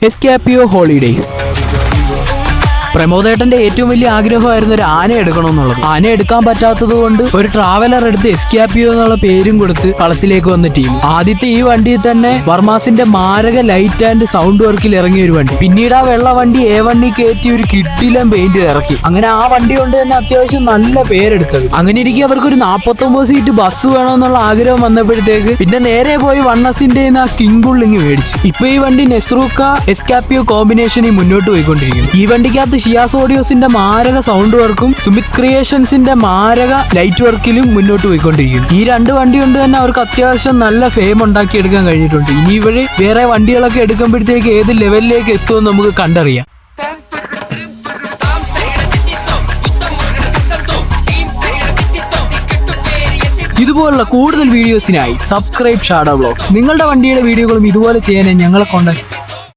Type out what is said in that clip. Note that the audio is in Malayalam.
എസ്കാപ്പിയോ ഹോളിഡേയ്സ്. പ്രമോദേട്ടന്റെ ഏറ്റവും വലിയ ആഗ്രഹമായിരുന്നു ഒരു ആന എടുക്കണമെന്നുള്ളത്. ആന എടുക്കാൻ പറ്റാത്തത് കൊണ്ട് ഒരു ട്രാവലർ എടുത്ത് എസ്കാപ്പിയോ എന്നുള്ള പേരും കൊടുത്ത് കളത്തിലേക്ക് വന്ന ടീം. ആദ്യത്തെ ഈ വണ്ടിയിൽ തന്നെ വർമാസിന്റെ മാരക ലൈറ്റ് ആൻഡ് സൗണ്ട് വർക്കിൽ ഇറങ്ങിയ ഒരു വണ്ടി. പിന്നീട് ആ വെള്ള വണ്ടി A1 കയറ്റി ഒരു കിട്ടിലം പെയിന്റ് ഇറക്കി. അങ്ങനെ ആ വണ്ടി കൊണ്ട് തന്നെ അത്യാവശ്യം നല്ല പേരെടുത്തത്. അങ്ങനെ ഇരിക്കെ അവർക്ക് ഒരു 49 സീറ്റ് ബസ് വേണമെന്നുള്ള ആഗ്രഹം വന്നപ്പോഴത്തേക്ക് പിന്നെ നേരെ പോയി വണ്ണസിന്റെ ആ കിങ് ബുള്ളിങ് മേടിച്ചു. ഇപ്പൊ ഈ വണ്ടി നെസ്രൂക്ക എസ്കാപ്പിയോ കോമ്പിനേഷനിൽ മുന്നോട്ട് പോയിക്കൊണ്ടിരിക്കുന്നു. ഈ വണ്ടിക്കകത്ത് ഷിയാസ് ഓഡിയോസിന്റെ മാരക സൗണ്ട് വർക്കും സുമിത് ക്രിയേഷൻസിന്റെ മാരക ലൈറ്റ് വർക്കിലും മുന്നോട്ട് പോയിക്കൊണ്ടിരിക്കുന്നു. ഈ രണ്ട് വണ്ടി കൊണ്ട് തന്നെ അവർക്ക് അത്യാവശ്യം നല്ല ഫെയിം ഉണ്ടാക്കിയെടുക്കാൻ കഴിഞ്ഞിട്ടുണ്ട്. ഇനി ഇവര് വേറെ വണ്ടികളൊക്കെ എടുക്കുമ്പോഴത്തേക്ക് ഏത് ലെവലിലേക്ക് എത്തുമെന്ന് നമുക്ക് കണ്ടറിയാം. ഇതുപോലുള്ള കൂടുതൽ വീഡിയോസിനായി സബ്സ്ക്രൈബ് ഷാഡോ വ്ലോഗ്സ്. നിങ്ങളുടെ വണ്ടിയുടെ വീഡിയോകളും ഇതുപോലെ ചെയ്യാൻ ഞങ്ങളെ കോൺടാക്ട്